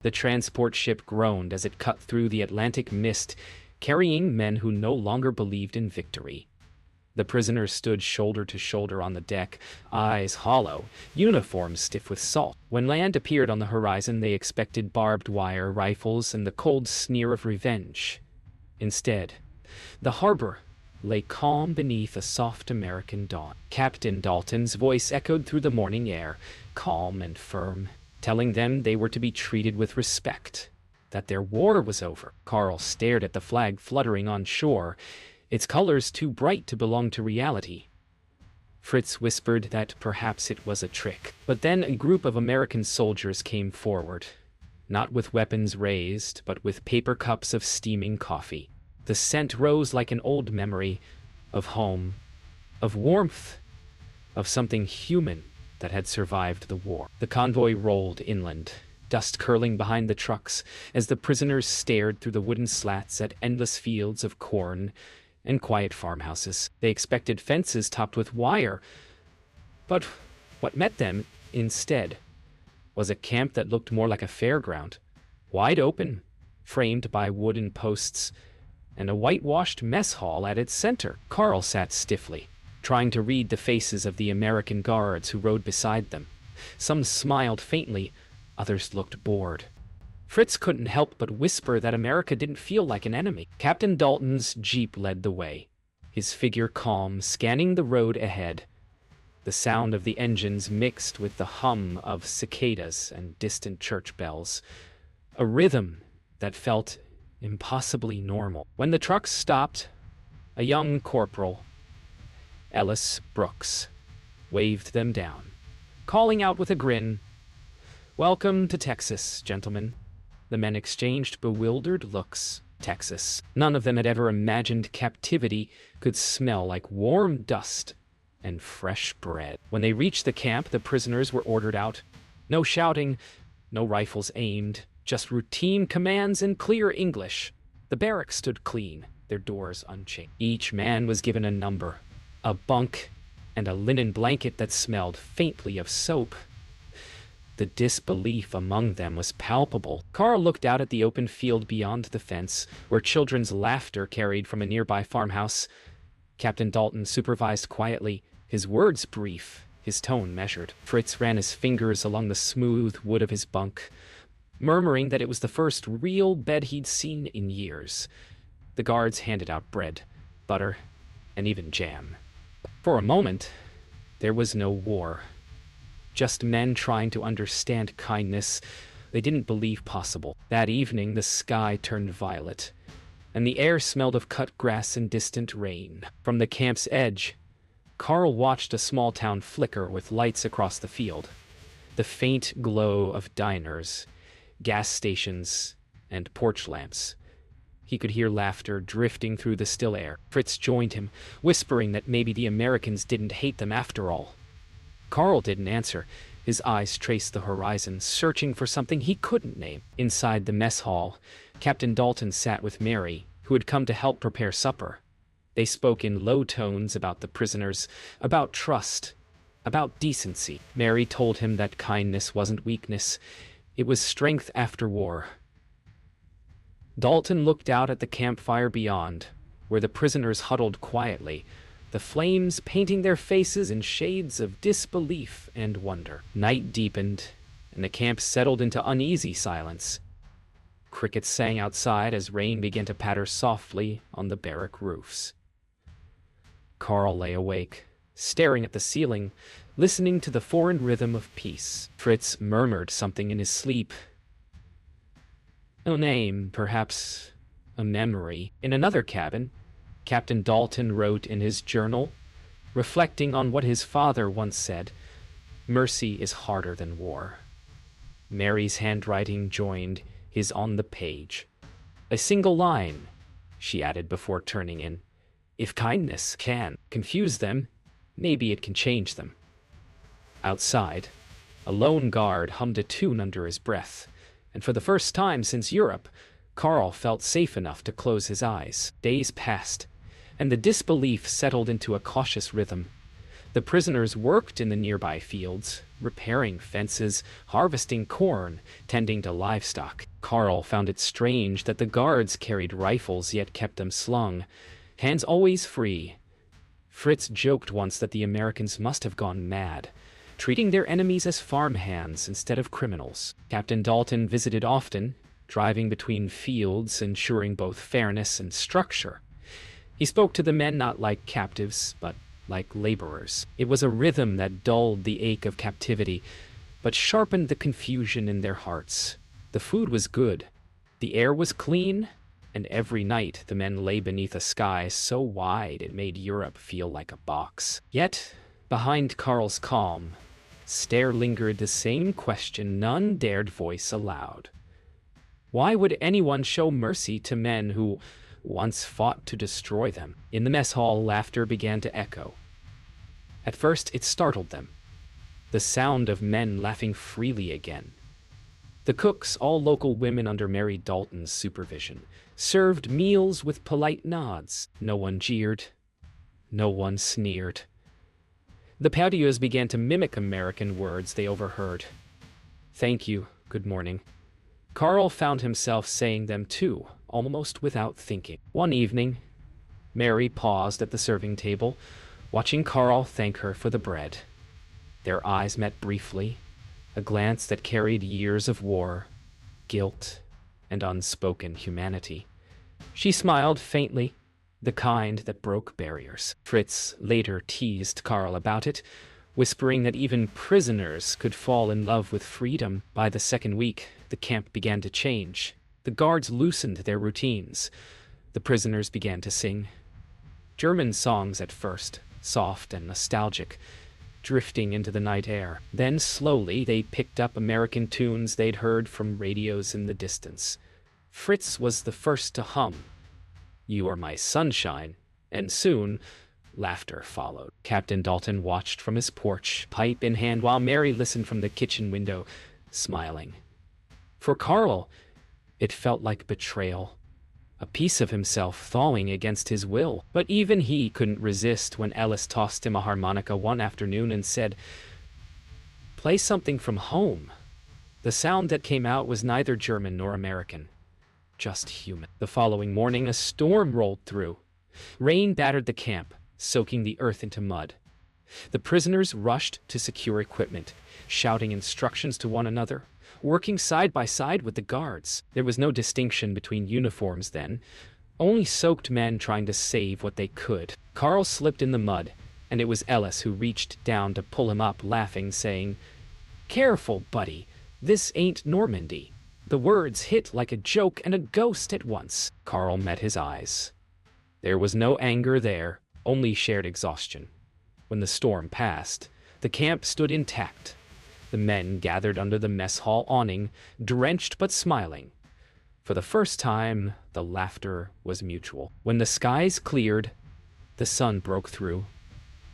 The transport ship groaned as it cut through the Atlantic mist, carrying men who no longer believed in victory. The prisoners stood shoulder to shoulder on the deck, eyes hollow, uniforms stiff with salt. When land appeared on the horizon, they expected barbed wire rifles and the cold sneer of revenge. Instead, the harbor lay calm beneath a soft American dawn. Captain Dalton's voice echoed through the morning air, calm and firm, telling them they were to be treated with respect, that their war was over. Carl stared at the flag fluttering on shore, its colors too bright to belong to reality. Fritz whispered that perhaps it was a trick. But then a group of American soldiers came forward, not with weapons raised, but with paper cups of steaming coffee. The scent rose like an old memory of home, of warmth, of something human that had survived the war. The convoy rolled inland, dust curling behind the trucks as the prisoners stared through the wooden slats at endless fields of corn and quiet farmhouses. They expected fences topped with wire, but what met them instead was a camp that looked more like a fairground, wide open, framed by wooden posts, and a whitewashed mess hall at its center. Carl sat stiffly, trying to read the faces of the American guards who rode beside them. Some smiled faintly, others looked bored. Fritz couldn't help but whisper that America didn't feel like an enemy. Captain Dalton's jeep led the way, his figure calm, scanning the road ahead. The sound of the engines mixed with the hum of cicadas and distant church bells, a rhythm that felt impossibly normal. When the trucks stopped, a young corporal, Ellis Brooks, waved them down, calling out with a grin, "Welcome to Texas, gentlemen." The men exchanged bewildered looks. Texas. None of them had ever imagined captivity could smell like warm dust and fresh bread. When they reached the camp, the prisoners were ordered out. No shouting, no rifles aimed, just routine commands in clear English. The barracks stood clean, their doors unchained. Each man was given a number, a bunk, and a linen blanket that smelled faintly of soap. The disbelief among them was palpable. Carl looked out at the open field beyond the fence, where children's laughter carried from a nearby farmhouse. Captain Dalton supervised quietly, his words brief, his tone measured. Fritz ran his fingers along the smooth wood of his bunk, murmuring that it was the first real bed he'd seen in years. The guards handed out bread, butter, and even jam. For a moment, there was no war. Just men trying to understand kindness they didn't believe possible. That evening, the sky turned violet, and the air smelled of cut grass and distant rain. From the camp's edge, Carl watched a small town flicker with lights across the field. The faint glow of diners, gas stations, and porch lamps. He could hear laughter drifting through the still air. Fritz joined him, whispering that maybe the Americans didn't hate them after all. Carl didn't answer. His eyes traced the horizon, searching for something he couldn't name. Inside the mess hall, Captain Dalton sat with Mary, who had come to help prepare supper. They spoke in low tones about the prisoners, about trust, about decency. Mary told him that kindness wasn't weakness, it was strength after war. Dalton looked out at the campfire beyond, where the prisoners huddled quietly, the flames painting their faces in shades of disbelief and wonder. Night deepened, and the camp settled into uneasy silence. Crickets sang outside as rain began to patter softly on the barrack roofs. Carl lay awake, staring at the ceiling, listening to the foreign rhythm of peace. Fritz murmured something in his sleep. A name, perhaps a memory. In another cabin, Captain Dalton wrote in his journal, reflecting on what his father once said, "Mercy is harder than war." Mary's handwriting joined his on the page. "A single line," she added before turning in. "If kindness can confuse them, maybe it can change them." Outside, a lone guard hummed a tune under his breath, and for the first time since Europe, Carl felt safe enough to close his eyes. Days passed, and the disbelief settled into a cautious rhythm. The prisoners worked in the nearby fields, repairing fences, harvesting corn, tending to livestock. Carl found it strange that the guards carried rifles yet kept them slung, hands always free. Fritz joked once that the Americans must have gone mad, treating their enemies as farmhands instead of criminals. Captain Dalton visited often, driving between fields, ensuring both fairness and structure. He spoke to the men not like captives, but like laborers. It was a rhythm that dulled the ache of captivity, but sharpened the confusion in their hearts. The food was good, the air was clean, and every night the men lay beneath a sky so wide it made Europe feel like a box. Yet, behind Carl's calm stare lingered the same question none dared voice aloud. Why would anyone show mercy to men who once fought to destroy them? In the mess hall, laughter began to echo. At first, it startled them. The sound of men laughing freely again. The cooks, all local women under Mary Dalton's supervision, served meals with polite nods. No one jeered. No one sneered. The POWs began to mimic American words they overheard. Thank you, good morning. Carl found himself saying them too, almost without thinking. One evening, Mary paused at the serving table, watching Carl thank her for the bread. Their eyes met briefly, a glance that carried years of war, guilt, and unspoken humanity. She smiled faintly, the kind that broke barriers. Fritz later teased Carl about it, whispering that even prisoners could fall in love with freedom. By the second week, the camp began to change. The guards loosened their routines. The prisoners began to sing German songs at first, soft and nostalgic, drifting into the night air. Then slowly they picked up American tunes they'd heard from radios in the distance. Fritz was the first to hum You Are My Sunshine, and soon laughter followed. Captain Dalton watched from his porch, pipe in hand, while Mary listened from the kitchen window, smiling. For Carl, it felt like betrayal, a piece of himself thawing against his will. But even he couldn't resist when Ellis tossed him a harmonica one afternoon and said, "Play something from home." The sound that came out was neither German nor American, just human. The following morning, a storm rolled through. Rain battered the camp, soaking the earth into mud. The prisoners rushed to secure equipment, shouting instructions to one another, working side by side with the guards. There was no distinction between uniforms then, only soaked men trying to save what they could. Carl slipped in the mud, and it was Ellis who reached down to pull him up, laughing, saying, "Careful, buddy, this ain't Normandy." The words hit like a joke and a ghost at once. Carl met his eyes. There was no anger there, only shared exhaustion. When the storm passed, the camp stood intact. The men gathered under the mess hall awning, drenched but smiling. For the first time, the laughter was mutual. When the skies cleared, the sun broke through,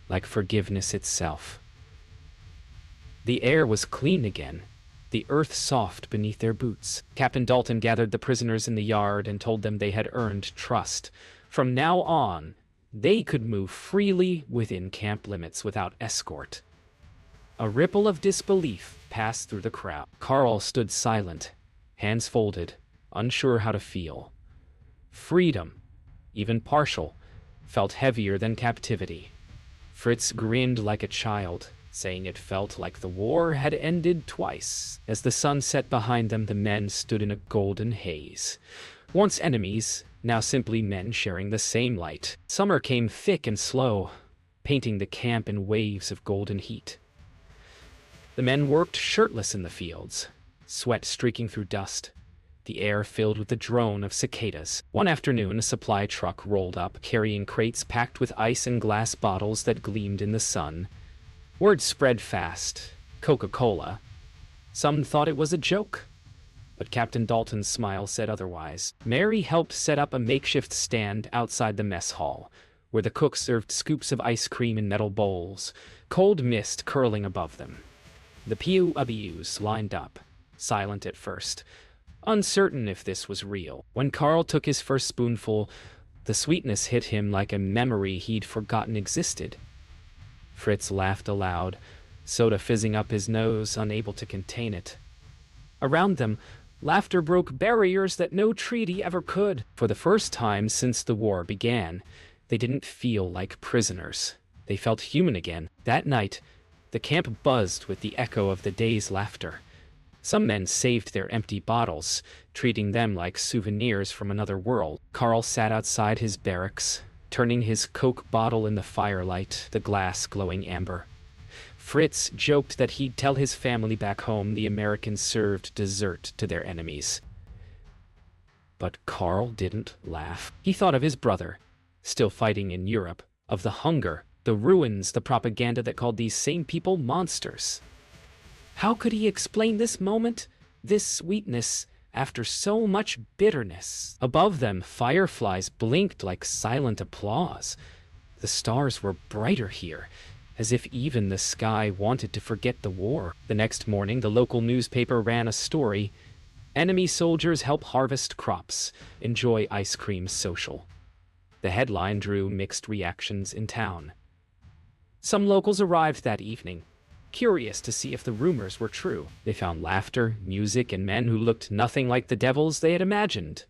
like forgiveness itself. The air was clean again, the earth soft beneath their boots. Captain Dalton gathered the prisoners in the yard and told them they had earned trust. From now on, they could move freely within camp limits without escort. A ripple of disbelief passed through the crowd. Carl stood silent, hands folded, unsure how to feel. Freedom, even partial, felt heavier than captivity. Fritz grinned like a child, saying it felt like the war had ended twice. As the sun set behind them, the men stood in a golden haze. Once enemies, now simply men sharing the same light. Summer came thick and slow, painting the camp in waves of golden heat. The men worked shirtless in the fields, sweat streaking through dust, the air filled with the drone of cicadas. One afternoon, a supply truck rolled up, carrying crates packed with ice and glass bottles that gleamed in the sun. Word spread fast. Coca-Cola. Some thought it was a joke, but Captain Dalton's smile said otherwise. Mary helped set up a makeshift stand outside the mess hall, where the cook served scoops of ice cream in metal bowls, cold mist curling above them. The POWs lined up, silent at first, uncertain if this was real. When Carl took his first spoonful, the sweetness hit him like a memory he'd forgotten existed. Fritz laughed aloud, soda fizzing up his nose, unable to contain it. Around them, laughter broke barriers that no treaty ever could. For the first time since the war began, they didn't feel like prisoners. They felt human again. That night, the camp buzzed with the echo of the day's laughter. Some men saved their empty bottles, treating them like souvenirs from another world. Carl sat outside his barracks, turning his Coke bottle in the firelight, the glass glowing amber. Fritz joked that he'd tell his family back home the Americans served dessert to their enemies. But Carl didn't laugh. He thought of his brother, still fighting in Europe, of the hunger, the ruins, the propaganda that called these same people monsters. How could he explain this moment, this sweetness, after so much bitterness? Above them, fireflies blinked like silent applause. The stars were brighter here, as if even the sky wanted to forget the war. The next morning, the local newspaper ran a story: "Enemy soldiers help harvest crops, enjoy ice cream social." The headline drew mixed reactions in town. Some locals arrived that evening, curious to see if the rumors were true. They found laughter, music, and men who looked nothing like the devils they had imagined.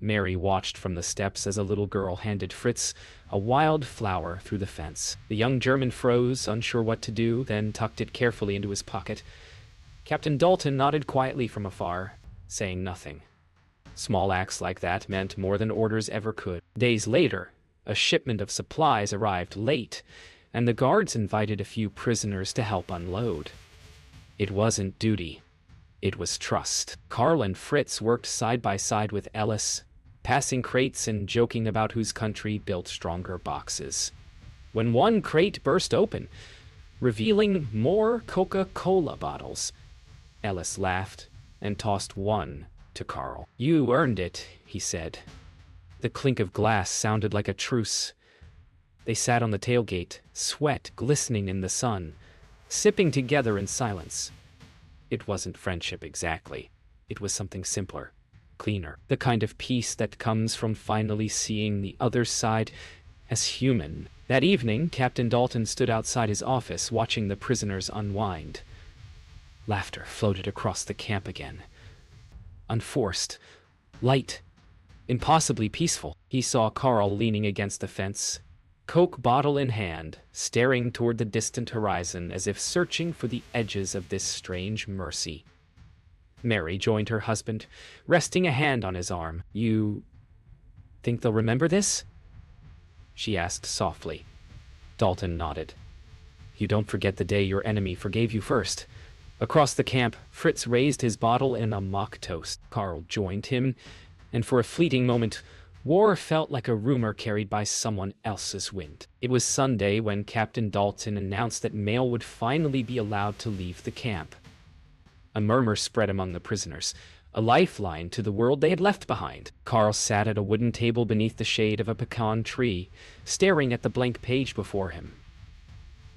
Mary watched from the steps as a little girl handed Fritz a wild flower through the fence. The young German froze, unsure what to do, then tucked it carefully into his pocket. Captain Dalton nodded quietly from afar, saying nothing. Small acts like that meant more than orders ever could. Days later, a shipment of supplies arrived late, and the guards invited a few prisoners to help unload. It wasn't duty. It was trust. Carl and Fritz worked side by side with Ellis, passing crates and joking about whose country built stronger boxes. When one crate burst open, revealing more Coca-Cola bottles, Ellis laughed and tossed one to Carl. "You earned it," he said. The clink of glass sounded like a truce. They sat on the tailgate, sweat glistening in the sun, sipping together in silence. It wasn't friendship exactly. It was something simpler, cleaner. The kind of peace that comes from finally seeing the other side as human. That evening, Captain Dalton stood outside his office watching the prisoners unwind. Laughter floated across the camp again. Unforced, light, impossibly peaceful. He saw Carl leaning against the fence, Coke bottle in hand, staring toward the distant horizon as if searching for the edges of this strange mercy. Mary joined her husband, resting a hand on his arm. "You think they'll remember this?" she asked softly. Dalton nodded. "You don't forget the day your enemy forgave you first." Across the camp, Fritz raised his bottle in a mock toast. Carl joined him, and for a fleeting moment, war felt like a rumor carried by someone else's wind. It was Sunday when Captain Dalton announced that mail would finally be allowed to leave the camp. A murmur spread among the prisoners, a lifeline to the world they had left behind. Carl sat at a wooden table beneath the shade of a pecan tree, staring at the blank page before him.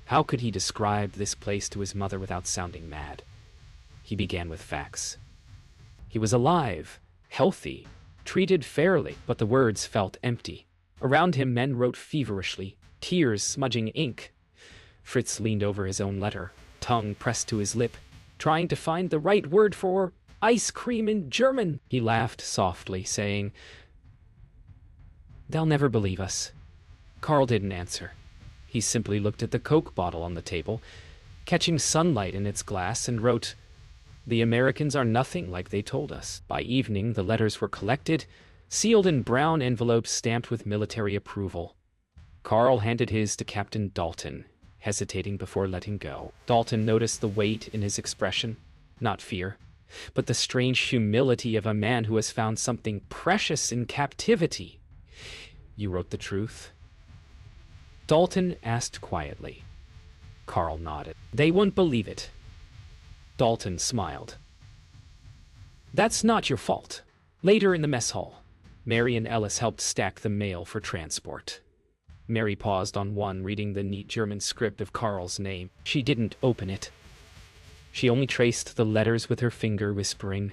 How could he describe this place to his mother without sounding mad? He began with facts. He was alive, healthy, treated fairly, but the words felt empty. Around him, men wrote feverishly, tears smudging ink. Fritz leaned over his own letter, tongue pressed to his lip, trying to find the right word for ice cream in German. He laughed softly, saying, "They'll never believe us." Carl didn't answer. He simply looked at the Coke bottle on the table, catching sunlight in its glass, and wrote, "The Americans are nothing like they told us." By evening, the letters were collected, sealed in brown envelopes stamped with military approval. Carl handed his to Captain Dalton, hesitating before letting go. Dalton noticed the weight in his expression, not fear, but the strange humility of a man who has found something precious in captivity. "You wrote the truth?" Dalton asked quietly. Carl nodded. "They wouldn't believe it." Dalton smiled. "That's not your fault." Later in the mess hall, Mary and Ellis helped stack the mail for transport. Mary paused on one, reading the neat German script of Carl's name. She didn't open it. She only traced the letters with her finger, whispering,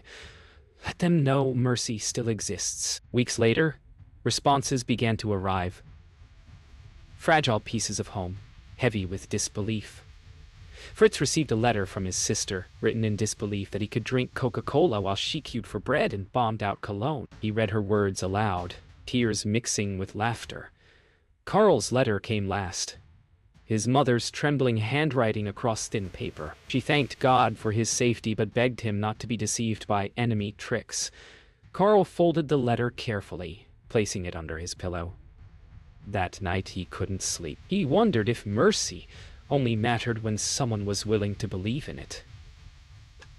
"Let them know mercy still exists." Weeks later, responses began to arrive. Fragile pieces of home, heavy with disbelief. Fritz received a letter from his sister, written in disbelief that he could drink Coca-Cola while she queued for bread and bombed out cologne. He read her words aloud, tears mixing with laughter. Carl's letter came last, his mother's trembling handwriting across thin paper. She thanked God for his safety but begged him not to be deceived by enemy tricks. Carl folded the letter carefully, placing it under his pillow. That night he couldn't sleep. He wondered if mercy only mattered when someone was willing to believe in it.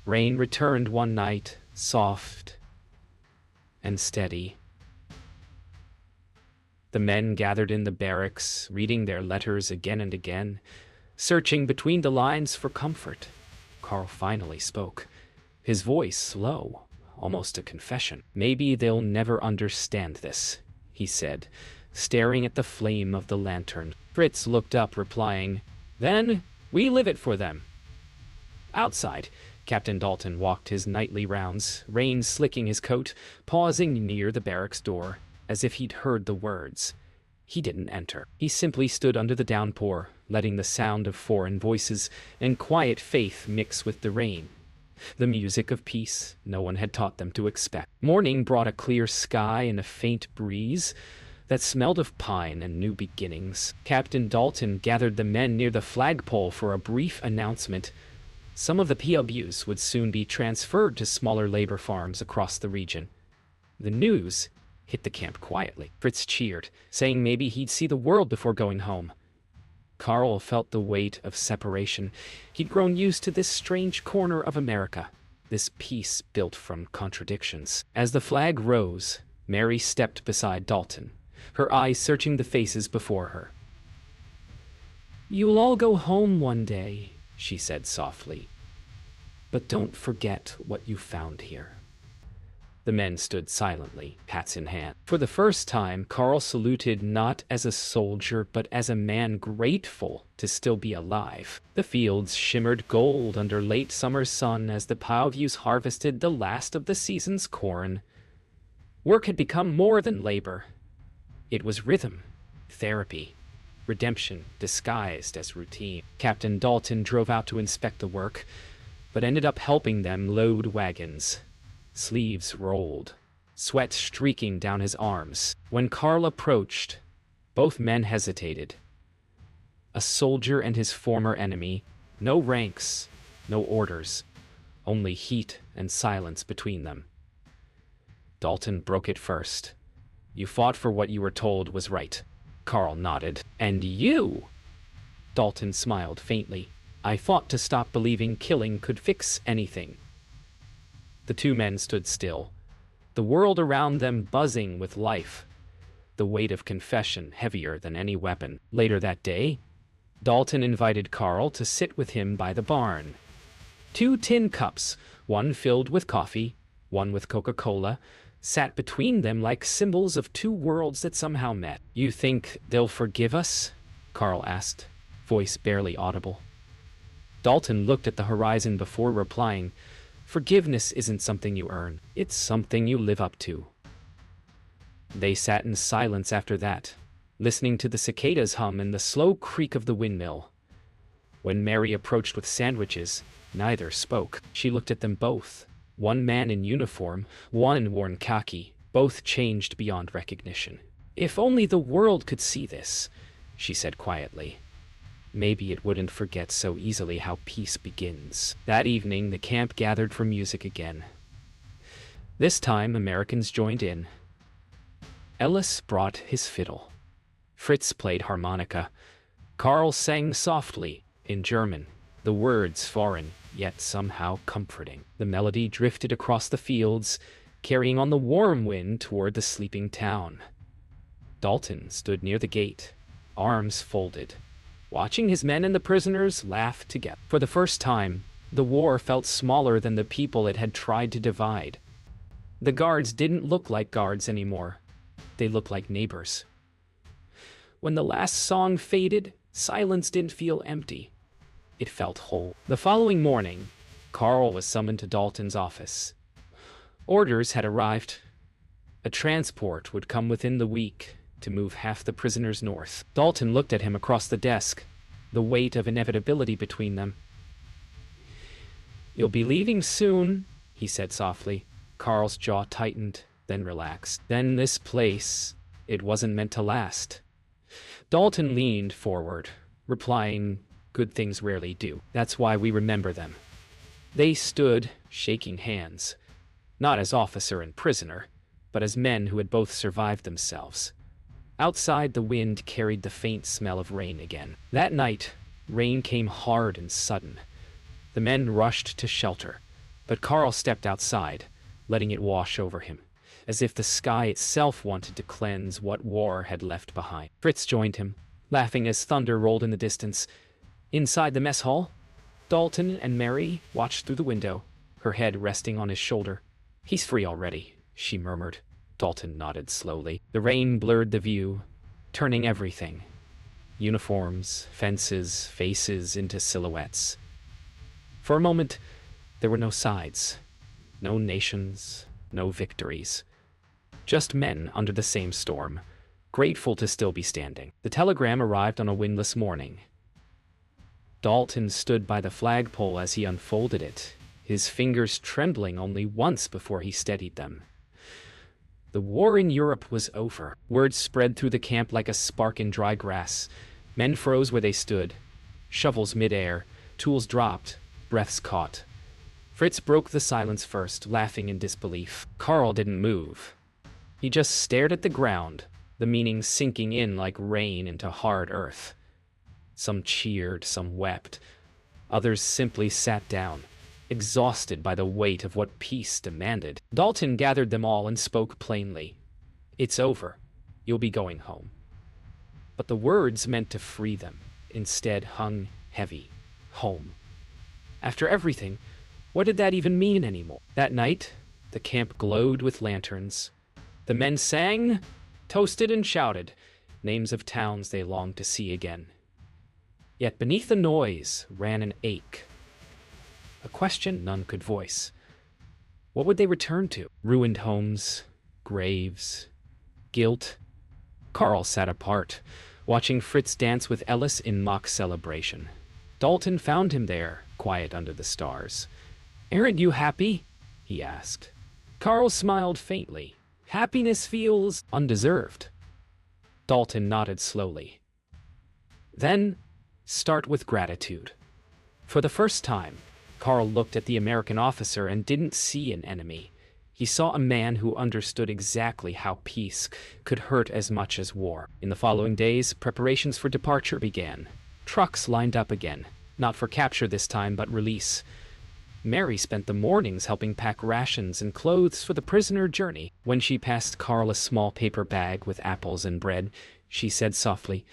Rain returned one night, soft and steady. The men gathered in the barracks, reading their letters again and again, searching between the lines for comfort. Carl finally spoke, his voice slow, almost a confession. "Maybe they'll never understand this," he said, staring at the flame of the lantern. Fritz looked up, replying, "Then we live it for them." Outside, Captain Dalton walked his nightly rounds, rain slicking his coat, pausing near the barracks door, as if he'd heard the words. He didn't enter. He simply stood under the downpour, letting the sound of foreign voices and quiet faith mix with the rain. The music of peace no one had taught them to expect. Morning brought a clear sky and a faint breeze that smelled of pine and new beginnings. Captain Dalton gathered the men near the flagpole for a brief announcement. Some of the POWs would soon be transferred to smaller labor farms across the region. The news hit the camp quietly. Fritz cheered, saying maybe he'd see the world before going home. Carl felt the weight of separation. He'd grown used to this strange corner of America, this peace built from contradictions. As the flag rose, Mary stepped beside Dalton, her eyes searching the faces before her. "You'll all go home one day," she said softly. "But don't forget what you found here." The men stood silently, hats in hand. For the first time, Carl saluted not as a soldier, but as a man grateful to still be alive. The fields shimmered gold under late summer sun as the POWs harvested the last of the season's corn. Work had become more than labor. It was rhythm, therapy, redemption disguised as routine. Captain Dalton drove out to inspect the work, but ended up helping them load wagons. Sleeves rolled, sweat streaking down his arms. When Carl approached, both men hesitated. A soldier and his former enemy, no ranks, no orders, only heat and silence between them. Dalton broke it first. "You fought for what you were told was right." Carl nodded. "And you?" Dalton smiled faintly. "I fought to stop believing killing could fix anything." The two men stood still, the world around them buzzing with life, the weight of confession heavier than any weapon. Later that day, Dalton invited Carl to sit with him by the barn. 2 tin cups, one filled with coffee, one with Coca-Cola, sat between them like symbols of 2 worlds that somehow met. "You think they'll forgive us?" Carl asked, voice barely audible. Dalton looked at the horizon before replying, "Forgiveness isn't something you earn. It's something you live up to." They sat in silence after that, listening to the cicadas hum and the slow creak of the windmill. When Mary approached with sandwiches, neither spoke. She looked at them both. One man in uniform, one worn khaki, both changed beyond recognition. "If only the world could see this," she said quietly. "Maybe it wouldn't forget so easily how peace begins." That evening, the camp gathered for music again. This time, Americans joined in. Ellis brought his fiddle. Fritz played harmonica. Carl sang softly, in German, the words foreign, yet somehow comforting. The melody drifted across the fields, carrying on the warm wind toward the sleeping town. Dalton stood near the gate, arms folded, watching his men and the prisoners laugh together. For the first time, the war felt smaller than the people it had tried to divide. The guards didn't look like guards anymore. They looked like neighbors. When the last song faded, silence didn't feel empty. It felt whole. The following morning, Carl was summoned to Dalton's office. Orders had arrived. A transport would come within the week to move half the prisoners north. Dalton looked at him across the desk, the weight of inevitability between them. "You'll be leaving soon," he said softly. Carl's jaw tightened, then relaxed. "Then this place, it wasn't meant to last." Dalton leaned forward, replying, "Good things rarely do. That's why we remember them." They stood, shaking hands, not as officer and prisoner, but as men who had both survived themselves. Outside, the wind carried the faint smell of rain again. That night, rain came hard and sudden. The men rushed to shelter, but Carl stepped outside, letting it wash over him, as if the sky itself wanted to cleanse what war had left behind. Fritz joined him, laughing as thunder rolled in the distance. Inside the mess hall, Dalton and Mary watched through the window, her head resting on his shoulder. "He's free already," she murmured. Dalton nodded slowly. The rain blurred the view, turning everything. Uniforms, fences, faces into silhouettes. For a moment, there were no sides, no nations, no victories. Just men under the same storm, grateful to still be standing. The telegram arrived on a windless morning. Dalton stood by the flagpole as he unfolded it, his fingers trembling only once before he steadied them. The war in Europe was over. Word spread through the camp like a spark in dry grass. Men froze where they stood, shovels midair, tools dropped, breaths caught. Fritz broke the silence first, laughing in disbelief. Carl didn't move. He just stared at the ground, the meaning sinking in like rain into hard earth. Some cheered, some wept. Others simply sat down, exhausted by the weight of what peace demanded. Dalton gathered them all and spoke plainly. "It's over. You'll be going home." But the words meant to free them, instead hung heavy. Home. After everything, what did that even mean anymore? That night, the camp glowed with lanterns. The men sang, toasted, and shouted, names of towns they longed to see again. Yet beneath the noise ran an ache, a question none could voice. What would they return to? Ruined homes, graves, guilt? Carl sat apart, watching Fritz dance with Ellis in mock celebration. Dalton found him there, quiet under the stars. "Aren't you happy?" he asked. Carl smiled faintly. "Happiness feels undeserved." Dalton nodded slowly. "Then, start with gratitude." For the first time, Carl looked at the American officer and didn't see an enemy. He saw a man who understood exactly how peace could hurt as much as war. In the following days, preparations for departure began. Trucks lined up again, not for capture this time, but release. Mary spent the mornings helping pack rations and clothes for the prisoner journey. When she passed Carl a small paper bag with apples and bread, she said softly,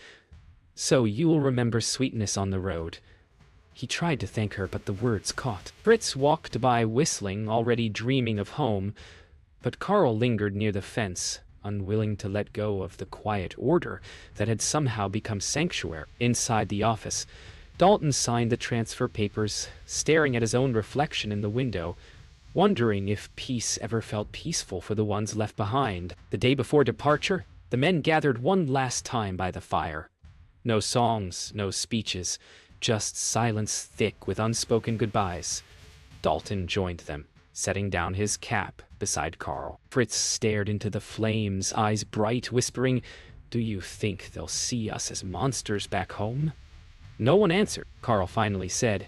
"So you'll remember sweetness on the road." He tried to thank her, but the words caught. Fritz walked by whistling, already dreaming of home, but Carl lingered near the fence, unwilling to let go of the quiet order that had somehow become sanctuary. Inside the office, Dalton signed the transfer papers, staring at his own reflection in the window, wondering if peace ever felt peaceful for the ones left behind. The day before departure, the men gathered one last time by the fire. No songs, no speeches, just silence thick with unspoken goodbyes. Dalton joined them, setting down his cap beside Carl. Fritz stared into the flames, eyes bright, whispering, "Do you think they'll see us as monsters back home?" No one answered. Carl finally said,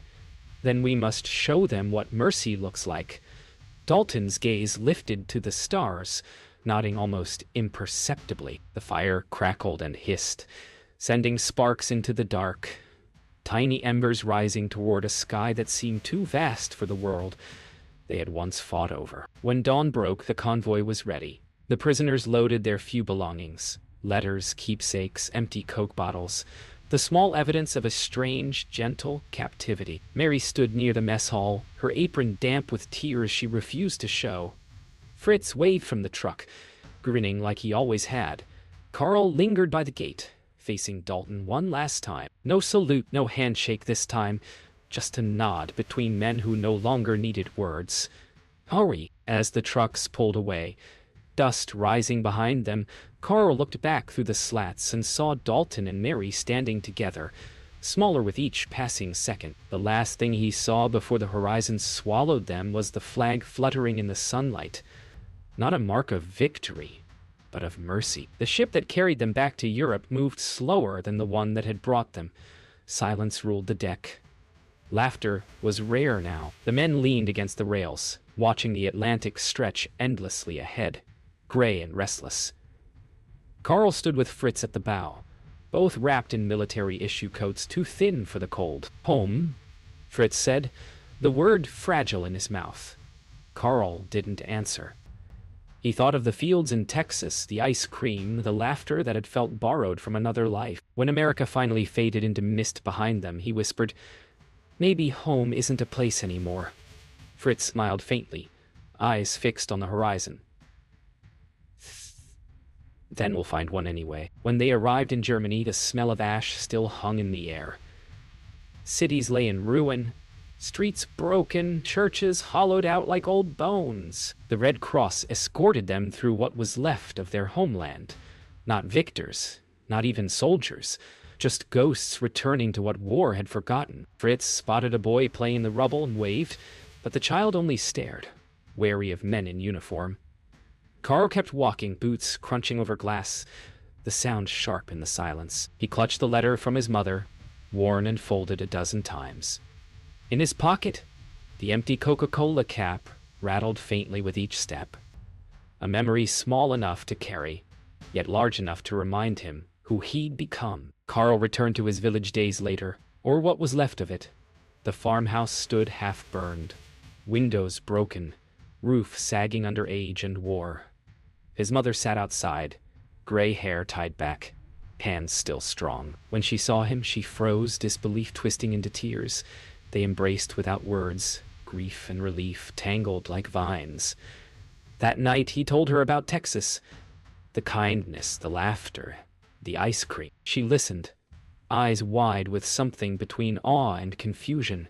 "Then we must show them what mercy looks like." Dalton's gaze lifted to the stars, nodding almost imperceptibly. The fire crackled and hissed, sending sparks into the dark, tiny embers rising toward a sky that seemed too vast for the world they had once fought over. When dawn broke, the convoy was ready. The prisoners loaded their few belongings, letters, keepsakes, empty Coke bottles, the small evidence of a strange, gentle captivity. Mary stood near the mess hall, her apron damp with tears she refused to show. Fritz waved from the truck, grinning like he always had. Carl lingered by the gate, facing Dalton one last time. No salute, no handshake this time, just a nod between men who no longer needed words. Hurry! As the trucks pulled away, dust rising behind them, Carl looked back through the slats and saw Dalton and Mary standing together, smaller with each passing second. The last thing he saw before the horizon swallowed them was the flag fluttering in the sunlight. Not a mark of victory, but of mercy. The ship that carried them back to Europe moved slower than the one that had brought them. Silence ruled the deck. Laughter was rare now. The men leaned against the rails, watching the Atlantic stretch endlessly ahead, gray and restless. Carl stood with Fritz at the bow, both wrapped in military-issue coats too thin for the cold. "Home," Fritz said, the word fragile in his mouth. Carl didn't answer. He thought of the fields in Texas, the ice cream, the laughter that had felt borrowed from another life. When America finally faded into mist behind them, he whispered, "Maybe home isn't a place anymore." Fritz smiled faintly, eyes fixed on the horizon. "Then we'll find one anyway." When they arrived in Germany, the smell of ash still hung in the air. Cities lay in ruin, streets broken, churches hollowed out like old bones. The Red Cross escorted them through what was left of their homeland. Not victors, not even soldiers, just ghosts returning to what war had forgotten. Fritz spotted a boy playing in the rubble and waved, but the child only stared, wary of men in uniform. Carl kept walking, boots crunching over glass, the sound sharp in the silence. He clutched the letter from his mother, worn and folded a dozen times. In his pocket, the empty Coca-Cola cap rattled faintly with each step. A memory small enough to carry, yet large enough to remind him who he'd become. Carl returned to his village days later, or what was left of it. The farmhouse stood half-burned, windows broken, roof sagging under age and war. His mother sat outside, gray hair tied back, hands still strong. When she saw him, she froze, disbelief twisting into tears. They embraced without words, grief and relief tangled like vines. That night he told her about Texas, the kindness, the laughter, the ice cream. She listened, eyes wide with something between awe and confusion.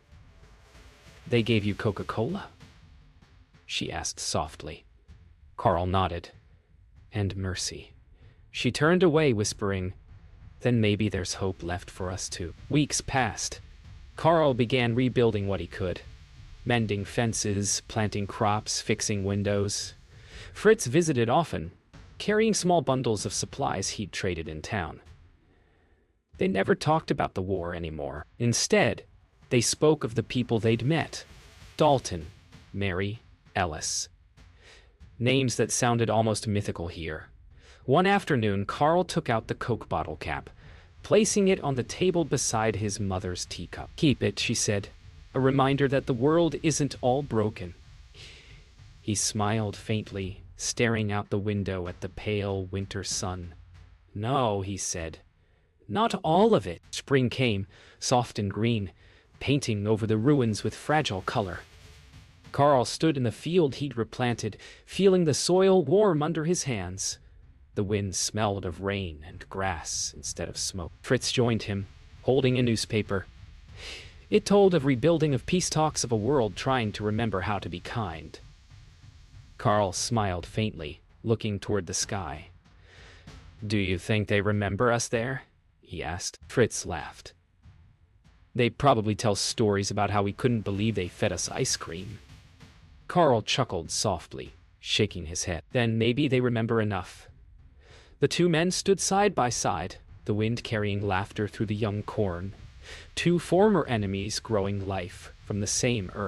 "They gave you Coca-Cola?" she asked softly. Carl nodded. "And mercy." She turned away, whispering, "Then maybe there's hope left for us too." Weeks passed. Carl began rebuilding what he could, mending fences, planting crops, fixing windows. Fritz visited often, carrying small bundles of supplies he'd traded in town. They never talked about the war anymore. Instead, they spoke of the people they'd met. Dalton, Mary, Ellis. Names that sounded almost mythical here. One afternoon, Carl took out the Coke bottle cap, placing it on the table beside his mother's teacup. "Keep it," she said, "a reminder that the world isn't all broken." He smiled faintly, staring out the window at the pale winter sun. "No," he said, "not all of it." Spring came, soft and green, painting over the ruins with fragile color. Carl stood in the field he'd replanted, feeling the soil warm under his hands. The wind smelled of rain and grass instead of smoke. Fritz joined him, holding a newspaper. It told of rebuilding, of peace talks, of a world trying to remember how to be kind. Carl smiled faintly, looking toward the sky. "Do you think they remember us there?" he asked. Fritz laughed. "They probably tell stories about how we couldn't believe they fed us ice cream." Carl chuckled softly, shaking his head. "Then maybe they remember enough." The two men stood side by side, the wind carrying laughter through the young corn. Two former enemies growing life from the same earth.